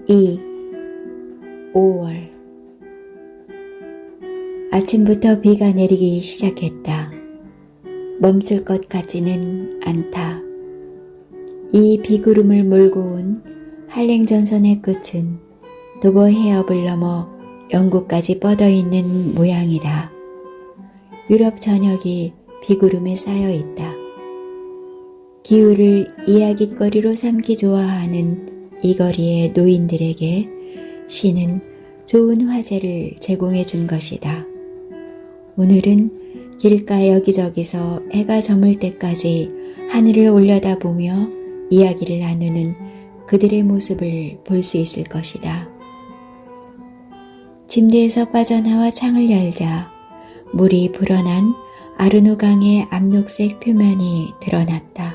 2. 5월. 아침부터 비가 내리기 시작했다. 멈출 것 같지는 않다. 이 비구름을 몰고 온 한랭전선의 끝은 도보 해협을 넘어 영국까지 뻗어 있는 모양이다. 유럽 전역이 비구름에 쌓여 있다. 기후를 이야깃거리로 삼기 좋아하는 이 거리의 노인들에게 시는 좋은 화제를 제공해 준 것이다. 오늘은 길가 여기저기서 해가 저물 때까지 하늘을 올려다보며 이야기를 나누는 그들의 모습을 볼 수 있을 것이다. 침대에서 빠져나와 창을 열자 물이 불어난 아르노강의 암녹색 표면이 드러났다.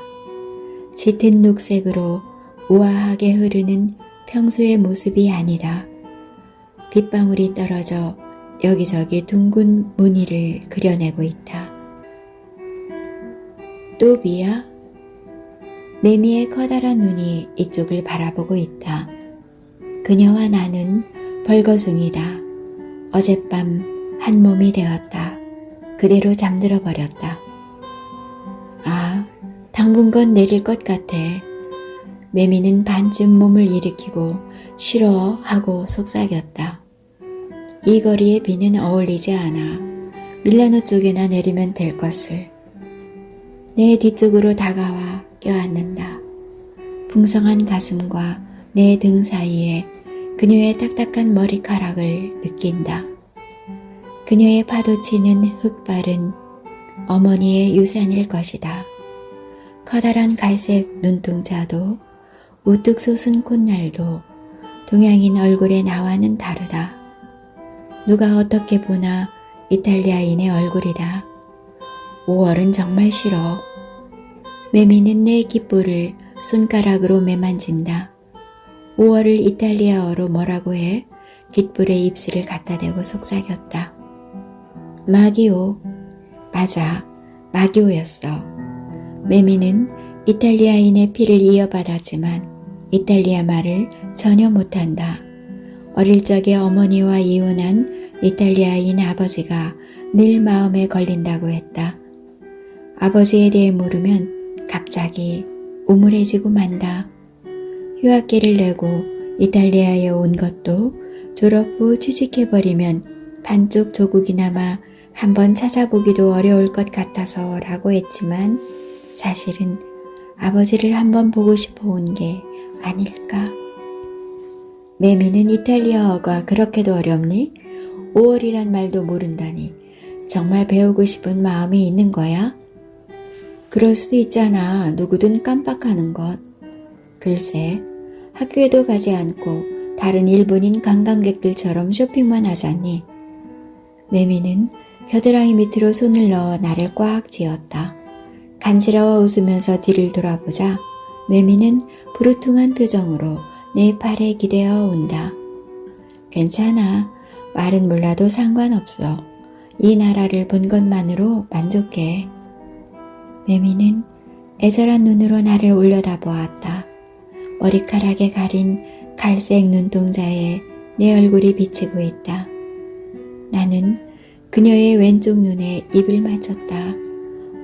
짙은 녹색으로 우아하게 흐르는 평소의 모습이 아니다. 빗방울이 떨어져 여기저기 둥근 무늬를 그려내고 있다. 또 비야? 매미의 커다란 눈이 이쪽을 바라보고 있다. 그녀와 나는 벌거숭이다. 어젯밤 한 몸이 되었다. 그대로 잠들어 버렸다. 아, 당분간 내릴 것 같아. 매미는 반쯤 몸을 일으키고 싫어하고 속삭였다. 이 거리에 비는 어울리지 않아. 밀라노 쪽에나 내리면 될 것을. 내 뒤쪽으로 다가와 껴안는다. 풍성한 가슴과 내 등 사이에 그녀의 딱딱한 머리카락을 느낀다. 그녀의 파도치는 흑발은 어머니의 유산일 것이다. 커다란 갈색 눈동자도 우뚝 솟은 콧날도 동양인 얼굴의 나와는 다르다. 누가 어떻게 보나 이탈리아인의 얼굴이다. 5월은 정말 싫어. 매미는 내 귓볼을 손가락으로 매만진다. 5월을 이탈리아어로 뭐라고 해? 귓볼에 입술을 갖다 대고 속삭였다. 마기오. 맞아, 마기오였어. 매미는 이탈리아인의 피를 이어받았지만 이탈리아 말을 전혀 못한다. 어릴 적에 어머니와 이혼한 이탈리아인 아버지가 늘 마음에 걸린다고 했다. 아버지에 대해 물으면 갑자기 우물해지고 만다. 휴학기를 내고 이탈리아에 온 것도 졸업 후 취직해버리면 반쪽 조국이나마 한번 찾아보기도 어려울 것 같아서 라고 했지만 사실은 아버지를 한번 보고 싶어 온 게 아닐까. 매미는 이탈리아어가 그렇게도 어렵니? 5월이란 말도 모른다니 정말 배우고 싶은 마음이 있는 거야? 그럴 수도 있잖아. 누구든 깜빡하는 것. 글쎄, 학교에도 가지 않고 다른 일본인 관광객들처럼 쇼핑만 하잖니. 매미는 겨드랑이 밑으로 손을 넣어 나를 꽉 쥐었다. 간지러워 웃으면서 뒤를 돌아보자 매미는 부르퉁한 표정으로 내 팔에 기대어 온다. 괜찮아. 말은 몰라도 상관없어. 이 나라를 본 것만으로 만족해. 매미는 애절한 눈으로 나를 올려다보았다. 머리카락에 가린 갈색 눈동자에 내 얼굴이 비치고 있다. 나는 그녀의 왼쪽 눈에 입을 맞췄다.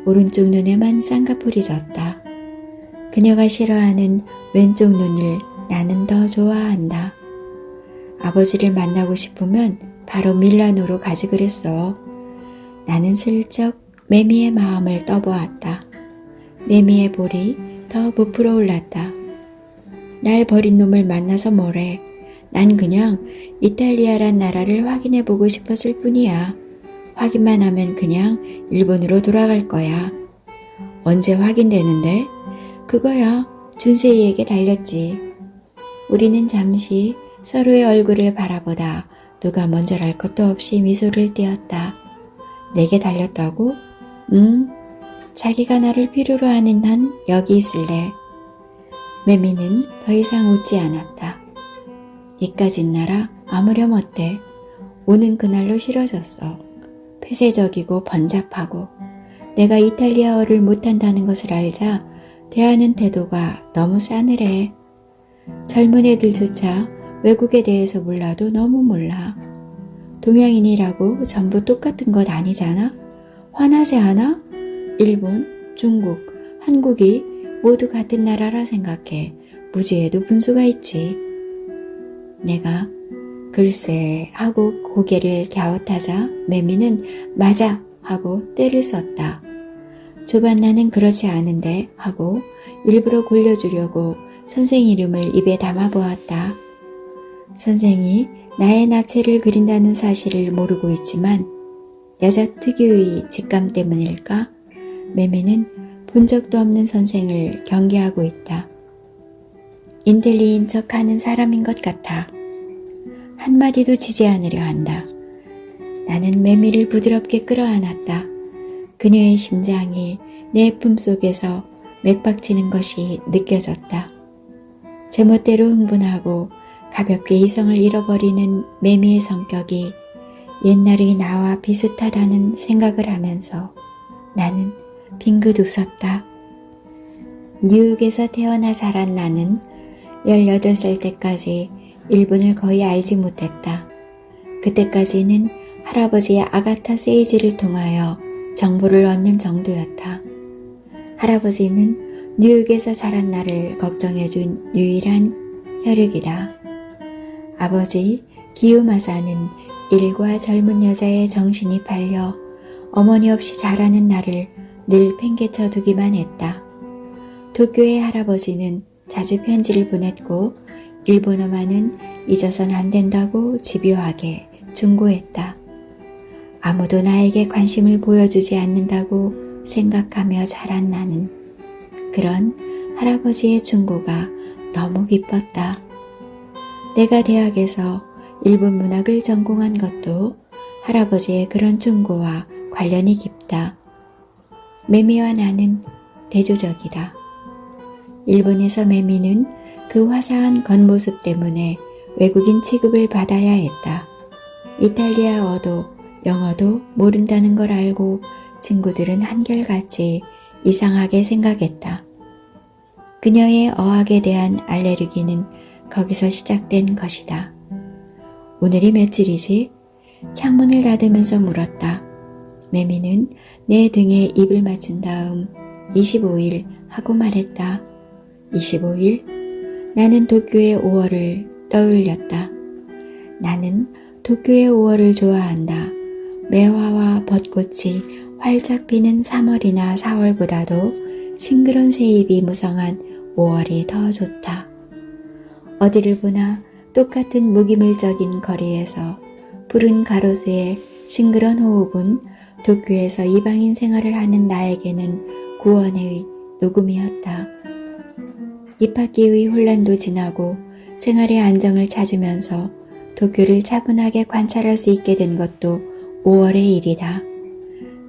오른쪽 눈에만 쌍꺼풀이 졌다. 그녀가 싫어하는 왼쪽 눈을 나는 더 좋아한다. 아버지를 만나고 싶으면 바로 밀라노로 가지 그랬어. 나는 슬쩍 매미의 마음을 떠보았다. 매미의 볼이 더 부풀어 올랐다. 날 버린 놈을 만나서 뭐래. 난 그냥 이탈리아란 나라를 확인해 보고 싶었을 뿐이야. 확인만 하면 그냥 일본으로 돌아갈 거야. 언제 확인되는데? 그거야 준세이에게 달렸지. 우리는 잠시 서로의 얼굴을 바라보다 누가 먼저랄 것도 없이 미소를 띄었다. 내게 달렸다고? 자기가 나를 필요로 하는 한 여기 있을래. 매미는 더 이상 웃지 않았다. 이까진 나라 아무렴 어때? 오는 그날로 싫어졌어. 폐쇄적이고 번잡하고 내가 이탈리아어를 못한다는 것을 알자 대하는 태도가 너무 싸늘해. 젊은 애들조차 외국에 대해서 몰라도 너무 몰라. 동양인이라고 전부 똑같은 것 아니잖아? 화나지 않아? 일본, 중국, 한국이 모두 같은 나라라 생각해. 무지에도 분수가 있지. 내가 글쎄 하고 고개를 갸웃하자 매미는 맞아 하고 떼를 썼다. 조반나는 그렇지 않은데 하고 일부러 골려주려고 선생 이름을 입에 담아보았다. 선생이 나의 나체를 그린다는 사실을 모르고 있지만 여자 특유의 직감 때문일까? 매미는 본 적도 없는 선생을 경계하고 있다. 인텔리인 척하는 사람인 것 같아. 한마디도 지지 않으려 한다. 나는 매미를 부드럽게 끌어안았다. 그녀의 심장이 내 품속에서 맥박치는 것이 느껴졌다. 제멋대로 흥분하고 가볍게 이성을 잃어버리는 매미의 성격이 옛날의 나와 비슷하다는 생각을 하면서 나는 빙긋 웃었다. 뉴욕에서 태어나 자란 나는 18살 때까지 일본을 거의 알지 못했다. 그때까지는 할아버지의 아가타 세이지를 통하여 정보를 얻는 정도였다. 할아버지는 뉴욕에서 자란 나를 걱정해준 유일한 혈육이다. 아버지 기요마사는 일과 젊은 여자의 정신이 팔려 어머니 없이 자라는 나를 늘 팽개쳐 두기만 했다. 도쿄의 할아버지는 자주 편지를 보냈고 일본어만은 잊어선 안 된다고 집요하게 충고했다. 아무도 나에게 관심을 보여주지 않는다고 생각하며 자란 나는 그런 할아버지의 충고가 너무 기뻤다. 내가 대학에서 일본 문학을 전공한 것도 할아버지의 그런 충고와 관련이 깊다. 매미와 나는 대조적이다. 일본에서 매미는 그 화사한 겉모습 때문에 외국인 취급을 받아야 했다. 이탈리아어도 영어도 모른다는 걸 알고 친구들은 한결같이 이상하게 생각했다. 그녀의 어학에 대한 알레르기는 거기서 시작된 것이다. 오늘이 며칠이지? 창문을 닫으면서 물었다. 매미는 내 등에 입을 맞춘 다음 25일 하고 말했다. 25일? 나는 도쿄의 5월을 떠올렸다. 나는 도쿄의 5월을 좋아한다. 매화와 벚꽃이 활짝 피는 3월이나 4월보다도 싱그런 새잎이 무성한 5월이 더 좋다. 어디를 보나 똑같은 무기물적인 거리에서 푸른 가로수의 싱그런 호흡은 도쿄에서 이방인 생활을 하는 나에게는 구원의 녹음이었다. 입학기의 혼란도 지나고 생활의 안정을 찾으면서 도쿄를 차분하게 관찰할 수 있게 된 것도 5월의 일이다.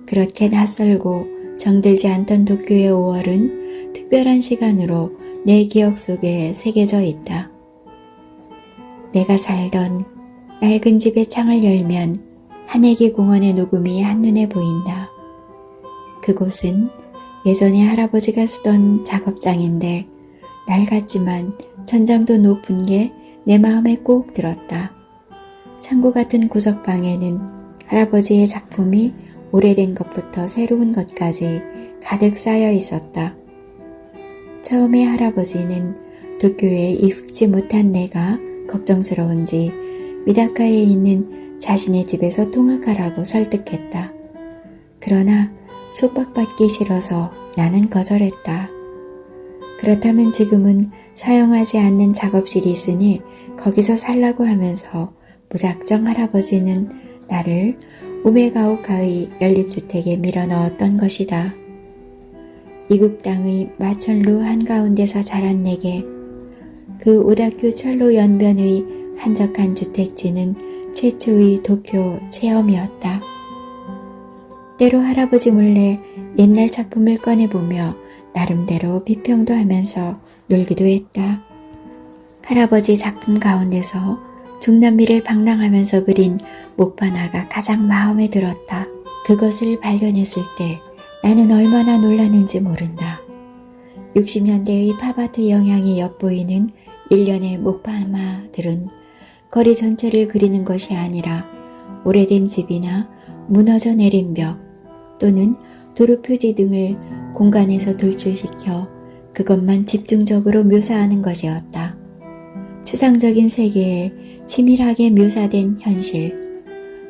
그렇게 낯설고 정들지 않던 도쿄의 5월은 특별한 시간으로 내 기억 속에 새겨져 있다. 내가 살던 낡은 집의 창을 열면 한예기 공원의 녹음이 한눈에 보인다. 그곳은 예전에 할아버지가 쓰던 작업장인데 낡았지만 천장도 높은 게 내 마음에 꼭 들었다. 창고 같은 구석방에는 할아버지의 작품이 오래된 것부터 새로운 것까지 가득 쌓여 있었다. 처음에 할아버지는 도쿄에 익숙지 못한 내가 걱정스러운지 미다카에 있는 자신의 집에서 통학하라고 설득했다. 그러나 속박받기 싫어서 나는 거절했다. 그렇다면 지금은 사용하지 않는 작업실이 있으니 거기서 살라고 하면서 무작정 할아버지는 나를 우메가오카의 연립주택에 밀어넣었던 것이다. 이국 땅의 마천루 한가운데서 자란 내게 그 오다큐 철로 연변의 한적한 주택지는 최초의 도쿄 체험이었다. 때로 할아버지 몰래 옛날 작품을 꺼내보며 나름대로 비평도 하면서 놀기도 했다. 할아버지 작품 가운데서 중남미를 방랑하면서 그린 목판화가 가장 마음에 들었다. 그것을 발견했을 때 나는 얼마나 놀랐는지 모른다. 60년대의 팝아트 영향이 엿보이는 일련의 목판화들은 거리 전체를 그리는 것이 아니라 오래된 집이나 무너져 내린 벽 또는 도로 표지 등을 공간에서 돌출시켜 그것만 집중적으로 묘사하는 것이었다. 추상적인 세계에 치밀하게 묘사된 현실,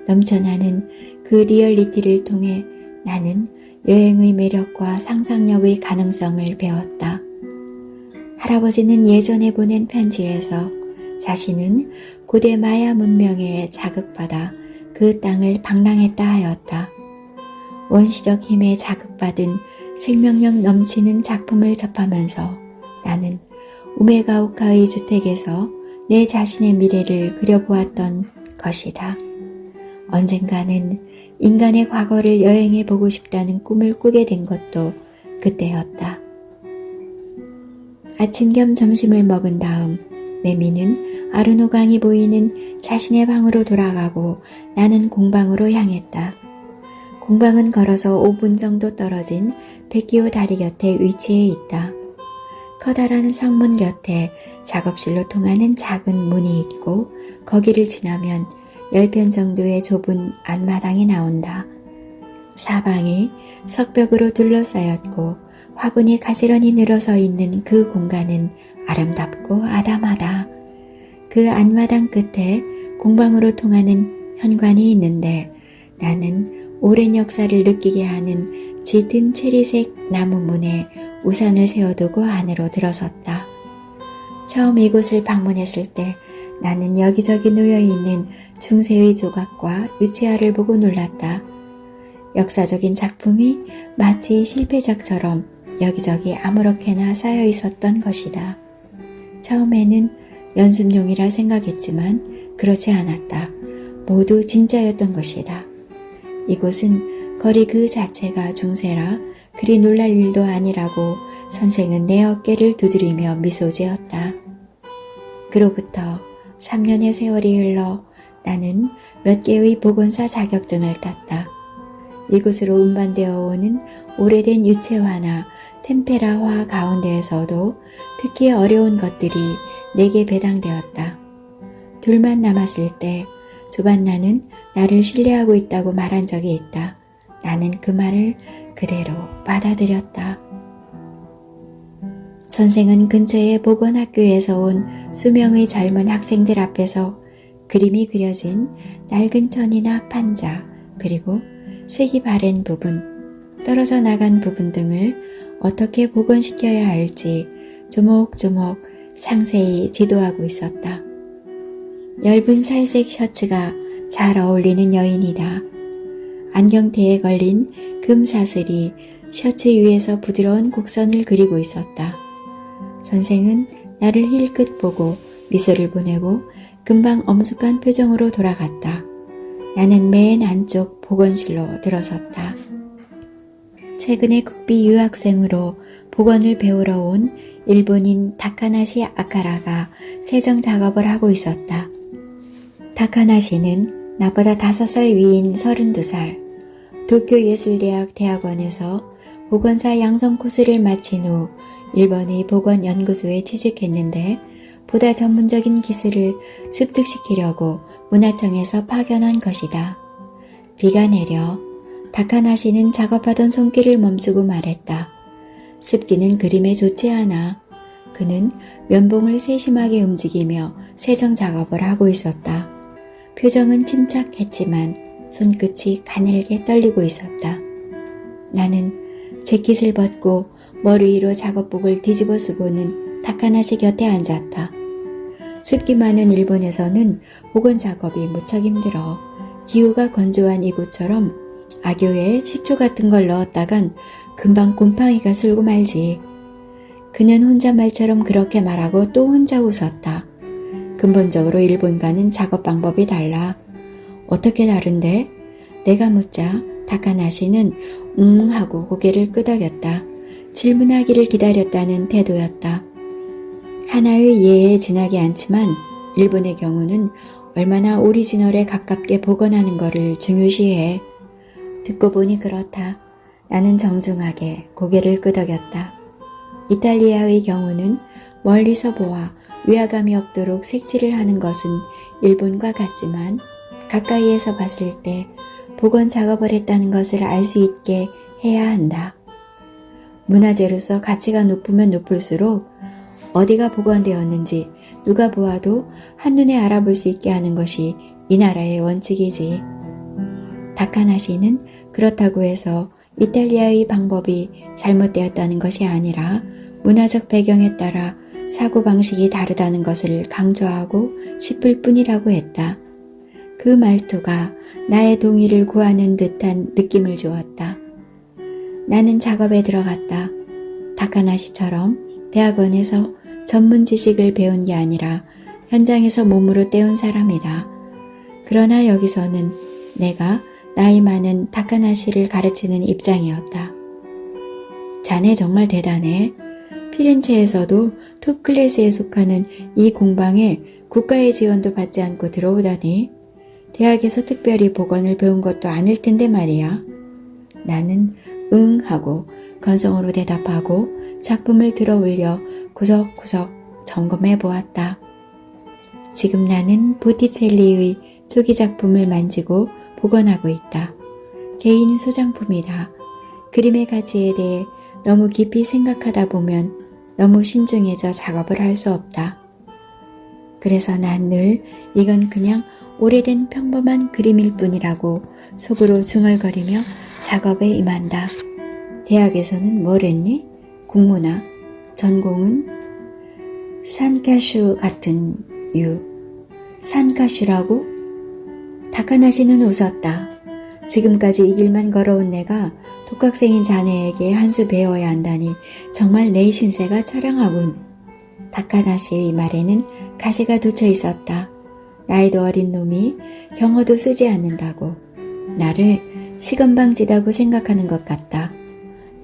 넘쳐나는 그 리얼리티를 통해 나는 여행의 매력과 상상력의 가능성을 배웠다. 할아버지는 예전에 보낸 편지에서 자신은 고대 마야 문명에 자극받아 그 땅을 방랑했다 하였다. 원시적 힘에 자극받은 생명력 넘치는 작품을 접하면서 나는 우메가오카의 주택에서 내 자신의 미래를 그려보았던 것이다. 언젠가는 인간의 과거를 여행해 보고 싶다는 꿈을 꾸게 된 것도 그때였다. 아침 겸 점심을 먹은 다음 매미는 아르노강이 보이는 자신의 방으로 돌아가고 나는 공방으로 향했다. 공방은 걸어서 5분 정도 떨어진 백기호 다리 곁에 위치해 있다. 커다란 성문 곁에 작업실로 통하는 작은 문이 있고 거기를 지나면 10편 정도의 좁은 안마당이 나온다. 사방이 석벽으로 둘러싸였고 화분이 가지런히 늘어서 있는 그 공간은 아름답고 아담하다. 그 안마당 끝에 공방으로 통하는 현관이 있는데 나는 오랜 역사를 느끼게 하는 짙은 체리색 나무 문에 우산을 세워두고 안으로 들어섰다. 처음 이곳을 방문했을 때 나는 여기저기 놓여있는 중세의 조각과 유치화를 보고 놀랐다. 역사적인 작품이 마치 실패작처럼 여기저기 아무렇게나 쌓여 있었던 것이다. 처음에는 연습용이라 생각했지만 그렇지 않았다. 모두 진짜였던 것이다. 이곳은 거리 그 자체가 중세라 그리 놀랄 일도 아니라고 선생은 내 어깨를 두드리며 미소 지었다. 그로부터 3년의 세월이 흘러 나는 몇 개의 보건사 자격증을 땄다. 이곳으로 운반되어 오는 오래된 유채화나 템페라화 가운데에서도 특히 어려운 것들이 내게 배당되었다. 둘만 남았을 때 조반나는 나를 신뢰하고 있다고 말한 적이 있다. 나는 그 말을 그대로 받아들였다. 선생은 근처의 보건학교에서 온 수명의 젊은 학생들 앞에서 그림이 그려진 낡은 천이나 판자 그리고 색이 바랜 부분, 떨어져 나간 부분 등을 어떻게 복원시켜야 할지 조목조목 상세히 지도하고 있었다. 엷은 살색 셔츠가 잘 어울리는 여인이다. 안경테에 걸린 금 사슬이 셔츠 위에서 부드러운 곡선을 그리고 있었다. 선생은 나를 힐끗 보고 미소를 보내고 금방 엄숙한 표정으로 돌아갔다. 나는 맨 안쪽 보건실로 들어섰다. 최근에 국비 유학생으로 보건을 배우러 온 일본인 다카나시 아카라가 세정 작업을 하고 있었다. 다카나시는 나보다 5살 위인 32살, 도쿄예술대학 대학원에서 보건사 양성 코스를 마친 후 일본의 보건연구소에 취직했는데 보다 전문적인 기술을 습득시키려고 문화청에서 파견한 것이다. 비가 내려 다카나시는 작업하던 손길을 멈추고 말했다. 습기는 그림에 좋지 않아. 그는 면봉을 세심하게 움직이며 세정 작업을 하고 있었다. 표정은 침착했지만 손끝이 가늘게 떨리고 있었다. 나는 재킷을 벗고 머리 위로 작업복을 뒤집어 쓰고는 다카나시 곁에 앉았다. 습기 많은 일본에서는 보건 작업이 무척 힘들어. 기후가 건조한 이곳처럼 악교에 식초 같은 걸 넣었다간 금방 곰팡이가 슬고 말지. 그는 혼잣말처럼 그렇게 말하고 또 혼자 웃었다. 근본적으로 일본과는 작업 방법이 달라. 어떻게 다른데? 내가 묻자 다카나시는 하고 고개를 끄덕였다. 질문하기를 기다렸다는 태도였다. 하나의 예에 지나지 않지만 일본의 경우는 얼마나 오리지널에 가깝게 복원하는 것을 중요시해. 듣고 보니 그렇다. 나는 정중하게 고개를 끄덕였다. 이탈리아의 경우는 멀리서 보아 위화감이 없도록 색칠을 하는 것은 일본과 같지만 가까이에서 봤을 때 복원 작업을 했다는 것을 알 수 있게 해야 한다. 문화재로서 가치가 높으면 높을수록 어디가 복원되었는지 누가 보아도 한눈에 알아볼 수 있게 하는 것이 이 나라의 원칙이지. 다카나시는 그렇다고 해서 이탈리아의 방법이 잘못되었다는 것이 아니라 문화적 배경에 따라 사고방식이 다르다는 것을 강조하고 싶을 뿐이라고 했다. 그 말투가 나의 동의를 구하는 듯한 느낌을 주었다. 나는 작업에 들어갔다. 다카나시처럼 대학원에서 전문 지식을 배운 게 아니라 현장에서 몸으로 때운 사람이다. 그러나 여기서는 내가 나이 많은 다카나시를 가르치는 입장이었다. 자네 정말 대단해. 피렌체에서도 톱 클래스에 속하는 이 공방에 국가의 지원도 받지 않고 들어오다니. 대학에서 특별히 복원을 배운 것도 아닐 텐데 말이야. 나는 응 하고 건성으로 대답하고 작품을 들어 올려 구석구석 점검해 보았다. 지금 나는 보티첼리의 초기 작품을 만지고 복원하고 있다. 개인 소장품이다. 그림의 가치에 대해 너무 깊이 생각하다 보면 너무 신중해져 작업을 할 수 없다. 그래서 난 늘 이건 그냥 오래된 평범한 그림일 뿐이라고 속으로 중얼거리며 작업에 임한다. 대학에서는 뭘 했니? 국문화. 전공은 산카슈 같은 유. 산카슈라고? 다카나시는 웃었다. 지금까지 이 길만 걸어온 내가 독학생인 자네에게 한 수 배워야 한다니 정말 내 신세가 처량하군. 다카나시의 말에는 가시가 돋쳐 있었다. 나이도 어린 놈이 경어도 쓰지 않는다고. 나를 시건방지다고 생각하는 것 같다.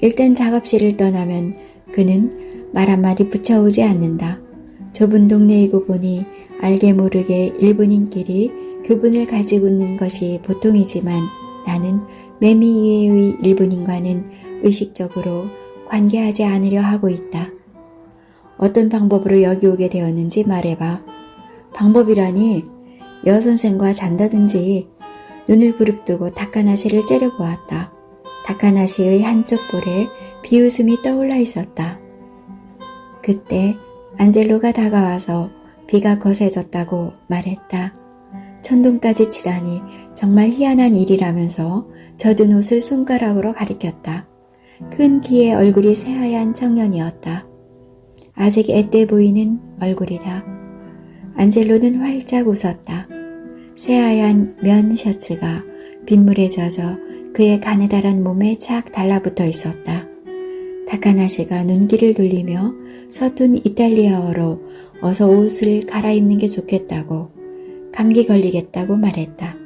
일단 작업실을 떠나면 그는 말 한마디 붙여오지 않는다. 좁은 동네이고 보니 알게 모르게 일본인끼리 교분을 가지고 있는 것이 보통이지만 나는 매미 이외의 일본인과는 의식적으로 관계하지 않으려 하고 있다. 어떤 방법으로 여기 오게 되었는지 말해봐. 방법이라니 여선생과 잔다든지. 눈을 부릅뜨고 다카나시를 째려보았다. 다카나시의 한쪽 볼에 비웃음이 떠올라 있었다. 그때 안젤로가 다가와서 비가 거세졌다고 말했다. 천둥까지 치다니 정말 희한한 일이라면서 젖은 옷을 손가락으로 가리켰다. 큰 키에 얼굴이 새하얀 청년이었다. 아직 앳돼 보이는 얼굴이다. 안젤로는 활짝 웃었다. 새하얀 면 셔츠가 빗물에 젖어 그의 가느다란 몸에 착 달라붙어 있었다. 다카나시가 눈길을 돌리며 서툰 이탈리아어로 어서 옷을 갈아입는 게 좋겠다고, 감기 걸리겠다고 말했다.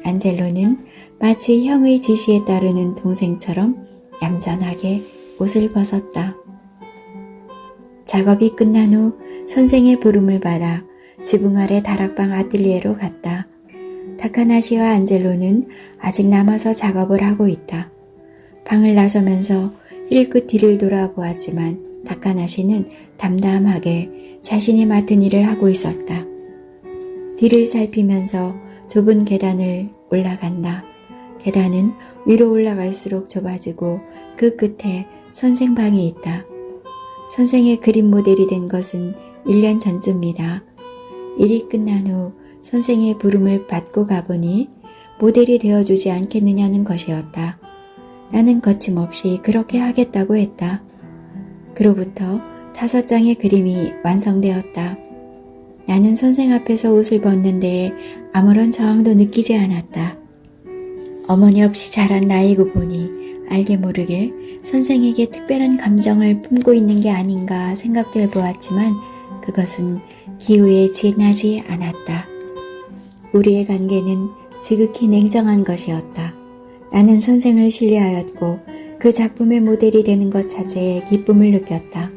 안젤로는 마치 형의 지시에 따르는 동생처럼 얌전하게 옷을 벗었다. 작업이 끝난 후 선생의 부름을 받아 지붕 아래 다락방 아틀리에로 갔다. 다카나시와 안젤로는 아직 남아서 작업을 하고 있다. 방을 나서면서 힐끗 뒤를 돌아보았지만 다카나시는 담담하게 자신이 맡은 일을 하고 있었다. 뒤를 살피면서 좁은 계단을 올라간다. 계단은 위로 올라갈수록 좁아지고 그 끝에 선생 방이 있다. 선생의 그림 모델이 된 것은 1년 전쯤이다. 일이 끝난 후 선생의 부름을 받고 가보니 모델이 되어주지 않겠느냐는 것이었다. 나는 거침없이 그렇게 하겠다고 했다. 그로부터 5장의 그림이 완성되었다. 나는 선생 앞에서 옷을 벗는 데에 아무런 저항도 느끼지 않았다. 어머니 없이 자란 나이고 보니 알게 모르게 선생에게 특별한 감정을 품고 있는 게 아닌가 생각도 해보았지만 그것은 기우에 지나지 않았다. 우리의 관계는 지극히 냉정한 것이었다. 나는 선생을 신뢰하였고 그 작품의 모델이 되는 것 자체에 기쁨을 느꼈다.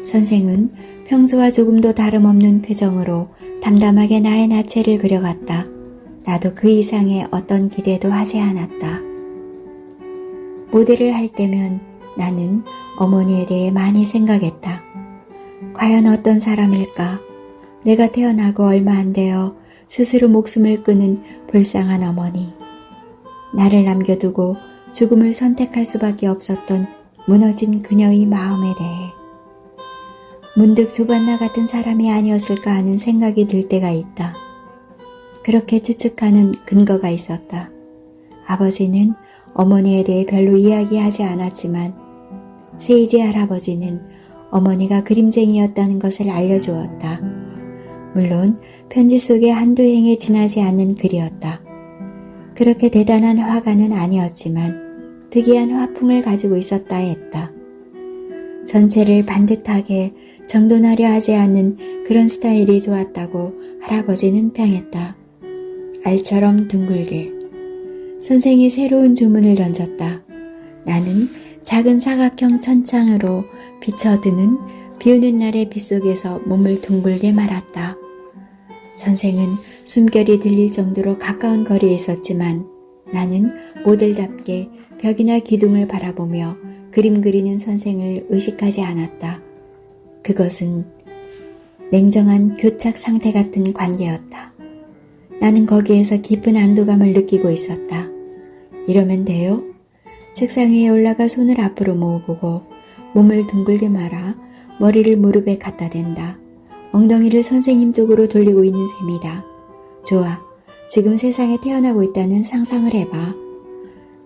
선생은 평소와 조금도 다름없는 표정으로 담담하게 나의 나체를 그려갔다. 나도 그 이상의 어떤 기대도 하지 않았다. 모델을 할 때면 나는 어머니에 대해 많이 생각했다. 과연 어떤 사람일까? 내가 태어나고 얼마 안 되어 스스로 목숨을 끊은 불쌍한 어머니. 나를 남겨두고 죽음을 선택할 수밖에 없었던 무너진 그녀의 마음에 대해 문득 조반나 같은 사람이 아니었을까 하는 생각이 들 때가 있다. 그렇게 추측하는 근거가 있었다. 아버지는 어머니에 대해 별로 이야기하지 않았지만 세이지 할아버지는 어머니가 그림쟁이였다는 것을 알려주었다. 물론 편지 속에 한두 행에 지나지 않는 글이었다. 그렇게 대단한 화가는 아니었지만 특이한 화풍을 가지고 있었다 했다. 전체를 반듯하게 정돈하려 하지 않는 그런 스타일이 좋았다고 할아버지는 평했다. 알처럼 둥글게. 선생이 새로운 주문을 던졌다. 나는 작은 사각형 천창으로 비쳐드는 비오는 날의 빗속에서 몸을 둥글게 말았다. 선생은 숨결이 들릴 정도로 가까운 거리에 있었지만 나는 모델답게 벽이나 기둥을 바라보며 그림 그리는 선생을 의식하지 않았다. 그것은 냉정한 교착 상태 같은 관계였다. 나는 거기에서 깊은 안도감을 느끼고 있었다. 이러면 돼요? 책상 위에 올라가 손을 앞으로 모으고 몸을 둥글게 말아 머리를 무릎에 갖다 댄다. 엉덩이를 선생님 쪽으로 돌리고 있는 셈이다. 좋아. 지금 세상에 태어나고 있다는 상상을 해봐.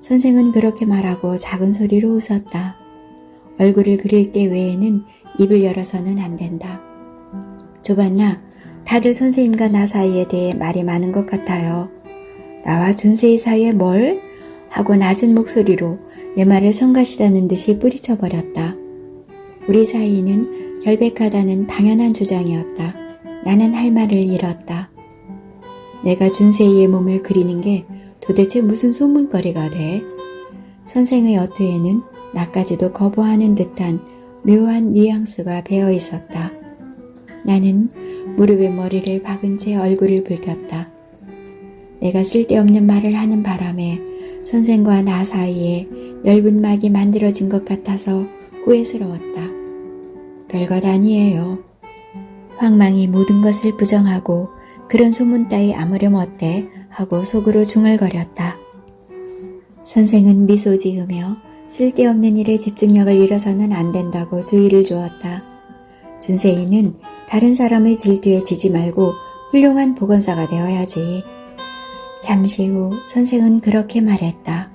선생은 그렇게 말하고 작은 소리로 웃었다. 얼굴을 그릴 때 외에는 입을 열어서는 안 된다. 조반나, 다들 선생님과 나 사이에 대해 말이 많은 것 같아요. 나와 준세이 사이에 뭘? 하고 낮은 목소리로 내 말을 성가시다는 듯이 뿌리쳐버렸다. 우리 사이는 결백하다는 당연한 주장이었다. 나는 할 말을 잃었다. 내가 준세이의 몸을 그리는 게 도대체 무슨 소문거리가 돼? 선생의 어투에는 나까지도 거부하는 듯한 묘한 뉘앙스가 배어 있었다. 나는 무릎에 머리를 박은 채 얼굴을 붉혔다. 내가 쓸데없는 말을 하는 바람에 선생과 나 사이에 엷은 막이 만들어진 것 같아서 후회스러웠다. 별것 아니에요. 황망이 모든 것을 부정하고 그런 소문 따위 아무렴 어때? 하고 속으로 중얼거렸다. 선생은 미소 지으며 쓸데없는 일에 집중력을 잃어서는 안 된다고 주의를 주었다. 준세이는 다른 사람의 질투에 지지 말고 훌륭한 보건사가 되어야지. 잠시 후 선생은 그렇게 말했다.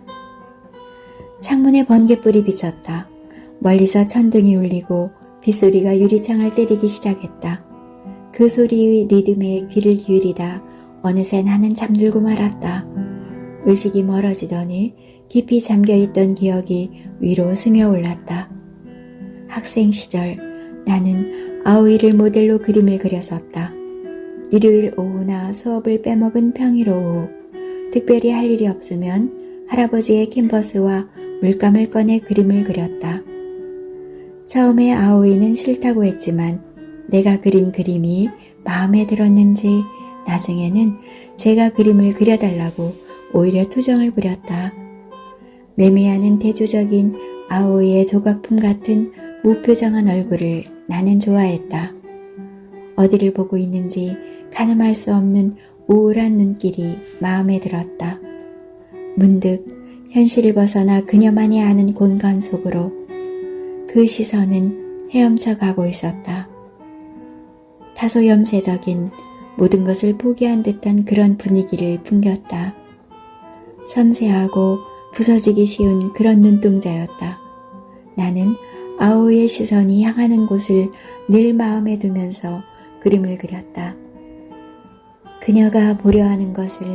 창문에 번개불이 비쳤다. 멀리서 천둥이 울리고 빗소리가 유리창을 때리기 시작했다. 그 소리의 리듬에 귀를 기울이다 어느새 나는 잠들고 말았다. 의식이 멀어지더니 깊이 잠겨있던 기억이 위로 스며올랐다. 학생 시절 나는 아오이를 모델로 그림을 그렸었다. 일요일 오후나 수업을 빼먹은 평일 오후 특별히 할 일이 없으면 할아버지의 캔버스와 물감을 꺼내 그림을 그렸다. 처음에 아오이는 싫다고 했지만 내가 그린 그림이 마음에 들었는지 나중에는 제가 그림을 그려달라고 오히려 투정을 부렸다. 매미하는 대조적인 아오이의 조각품 같은 무표정한 얼굴을 나는 좋아했다. 어디를 보고 있는지 가늠할 수 없는 우울한 눈길이 마음에 들었다. 문득 현실을 벗어나 그녀만이 아는 공간 속으로 그 시선은 헤엄쳐 가고 있었다. 다소 염세적인 모든 것을 포기한 듯한 그런 분위기를 풍겼다. 섬세하고 부서지기 쉬운 그런 눈동자였다. 나는 아오이의 시선이 향하는 곳을 늘 마음에 두면서 그림을 그렸다. 그녀가 보려 하는 것을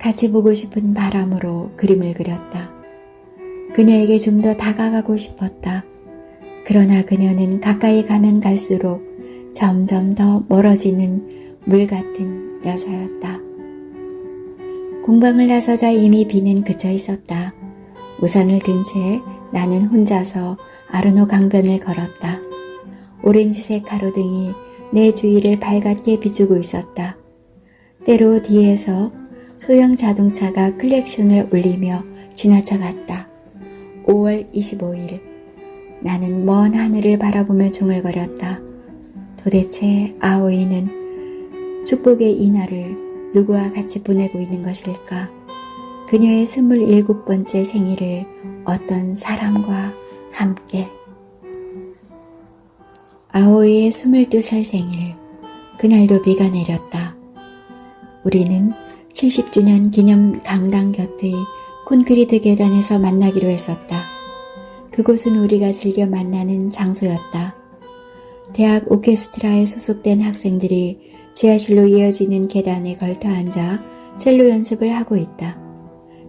같이 보고 싶은 바람으로 그림을 그렸다. 그녀에게 좀 더 다가가고 싶었다. 그러나 그녀는 가까이 가면 갈수록 점점 더 멀어지는 물 같은 여자였다. 공방을 나서자 이미 비는 그쳐 있었다. 우산을 든 채 나는 혼자서 아르노 강변을 걸었다. 오렌지색 가로등이 내 주위를 밝게 비추고 있었다. 때로 뒤에서 소형 자동차가 클렉션을 울리며 지나쳐갔다. 5월 25일 나는 먼 하늘을 바라보며 중얼거렸다. 도대체 아오이는 축복의 이 날을 누구와 같이 보내고 있는 것일까? 그녀의 27번째 생일을 어떤 사람과 함께. 아오이의 22살 생일. 그날도 비가 내렸다. 우리는 70주년 기념 강당 곁의 콘크리트 계단에서 만나기로 했었다. 그곳은 우리가 즐겨 만나는 장소였다. 대학 오케스트라에 소속된 학생들이 지하실로 이어지는 계단에 걸터 앉아 첼로 연습을 하고 있다.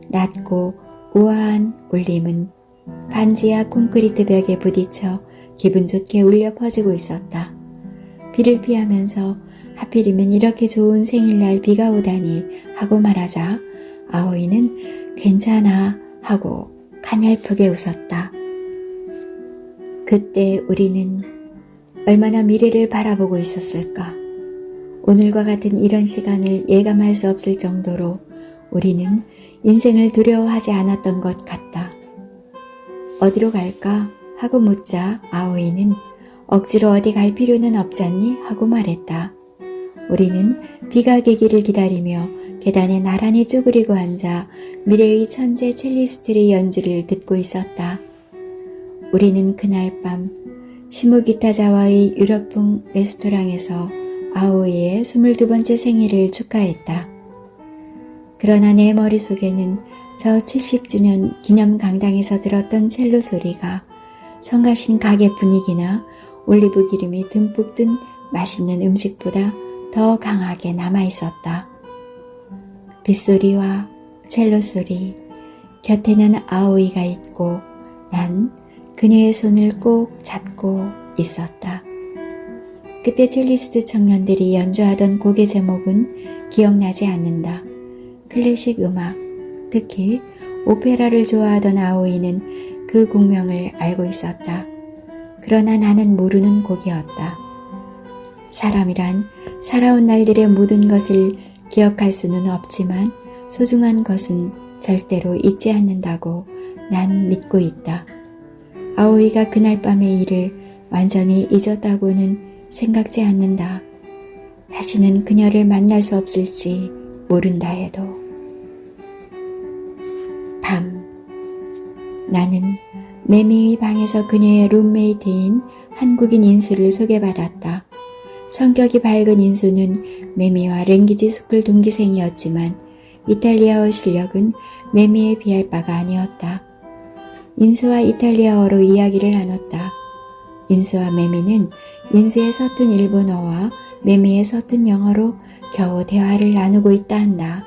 낮고 우아한 울림은 반지하 콘크리트 벽에 부딪혀 기분 좋게 울려 퍼지고 있었다. 비를 피하면서 하필이면 이렇게 좋은 생일날 비가 오다니 하고 말하자 아오이는 괜찮아 하고 가냘프게 웃었다. 그때 우리는 얼마나 미래를 바라보고 있었을까. 오늘과 같은 이런 시간을 예감할 수 없을 정도로 우리는 인생을 두려워하지 않았던 것 같다. 어디로 갈까? 하고 묻자 아오이는 억지로 어디 갈 필요는 없잖니? 하고 말했다. 우리는 비가 개기를 기다리며 계단에 나란히 쭈그리고 앉아 미래의 천재 첼리스트의 연주를 듣고 있었다. 우리는 그날 밤 시무기타자와의 유럽풍 레스토랑에서 아오이의 22번째 생일을 축하했다. 그러나 내 머릿속에는 저 70주년 기념 강당에서 들었던 첼로 소리가 성가신 가게 분위기나 올리브 기름이 듬뿍 든 맛있는 음식보다 더 강하게 남아있었다. 빗소리와 첼로 소리, 곁에는 아오이가 있고 난 그녀의 손을 꼭 잡고 있었다. 그때 첼리스트 청년들이 연주하던 곡의 제목은 기억나지 않는다. 클래식 음악, 특히 오페라를 좋아하던 아오이는 그 곡명을 알고 있었다. 그러나 나는 모르는 곡이었다. 사람이란 살아온 날들의 모든 것을 기억할 수는 없지만 소중한 것은 절대로 잊지 않는다고 난 믿고 있다. 아오이가 그날 밤의 일을 완전히 잊었다고는 생각지 않는다. 다시는 그녀를 만날 수 없을지 모른다 해도. 밤. 나는 매미의 방에서 그녀의 룸메이트인 한국인 인수를 소개받았다. 성격이 밝은 인수는 매미와 랭귀지 스쿨 동기생이었지만 이탈리아어 실력은 매미에 비할 바가 아니었다. 인수와 이탈리아어로 이야기를 나눴다. 인수와 매미는 인수의 서툰 일본어와 매미의 서툰 영어로 겨우 대화를 나누고 있다 한다.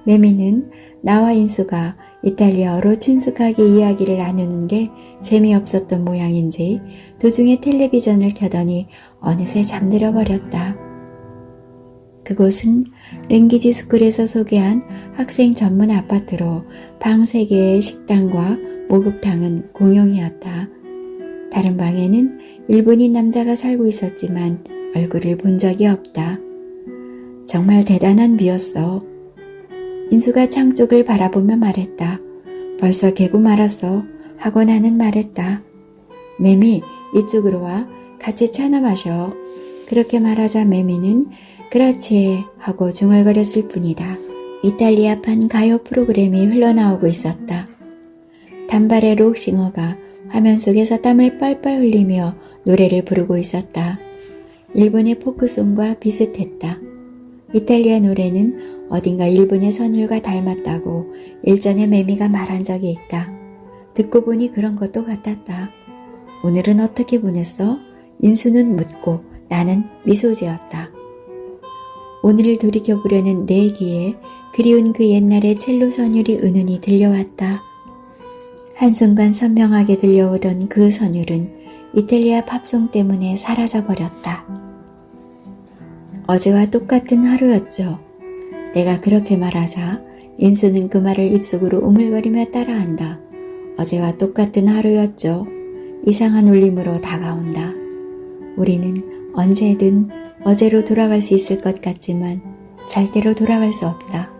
매미는 나와 인수가 이탈리아어로 친숙하게 이야기를 나누는 게 재미없었던 모양인지 도중에 텔레비전을 켜더니 어느새 잠들어 버렸다. 그곳은 랭귀지 스쿨에서 소개한 학생 전문 아파트로 방 3개의 식당과 목욕탕은 공용이었다. 다른 방에는 일본인 남자가 살고 있었지만 얼굴을 본 적이 없다. 정말 대단한 뷰였어. 인수가 창 쪽을 바라보며 말했다. 벌써 개고 말았어. 하고 나는 말했다. 매미, 이쪽으로 와. 같이 차나 마셔. 그렇게 말하자 매미는 그렇지 하고 중얼거렸을 뿐이다. 이탈리아판 가요 프로그램이 흘러나오고 있었다. 단발의 록싱어가 화면 속에서 땀을 뻘뻘 흘리며 노래를 부르고 있었다. 일본의 포크송과 비슷했다. 이탈리아 노래는 어딘가 일본의 선율과 닮았다고 일전에 매미가 말한 적이 있다. 듣고 보니 그런 것도 같았다. 오늘은 어떻게 보냈어? 인수는 묻고 나는 미소 지었다. 오늘을 돌이켜보려는 내 귀에 그리운 그 옛날의 첼로 선율이 은은히 들려왔다. 한순간 선명하게 들려오던 그 선율은 이탈리아 팝송 때문에 사라져버렸다. 어제와 똑같은 하루였죠. 내가 그렇게 말하자 인수는 그 말을 입속으로 우물거리며 따라한다. 어제와 똑같은 하루였죠. 이상한 울림으로 다가온다. 우리는 언제든 어제로 돌아갈 수 있을 것 같지만 절대로 돌아갈 수 없다.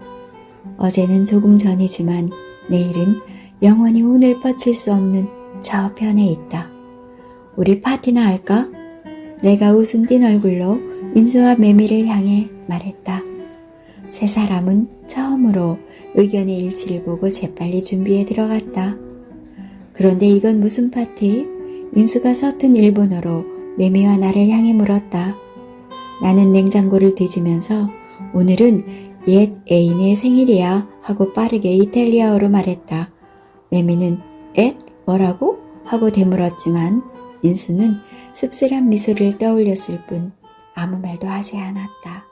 어제는 조금 전이지만 내일은 영원히 오늘 뻗칠 수 없는 저편에 있다. 우리 파티나 할까? 내가 웃음 띤 얼굴로 인수와 매미를 향해 말했다. 세 사람은 처음으로 의견의 일치를 보고 재빨리 준비에 들어갔다. 그런데 이건 무슨 파티? 인수가 서툰 일본어로 매미와 나를 향해 물었다. 나는 냉장고를 뒤지면서 오늘은 옛 애인의 생일이야 하고 빠르게 이탈리아어로 말했다. 매미는 엣? 뭐라고? 하고 되물었지만 인수는 씁쓸한 미소를 떠올렸을 뿐 아무 말도 하지 않았다.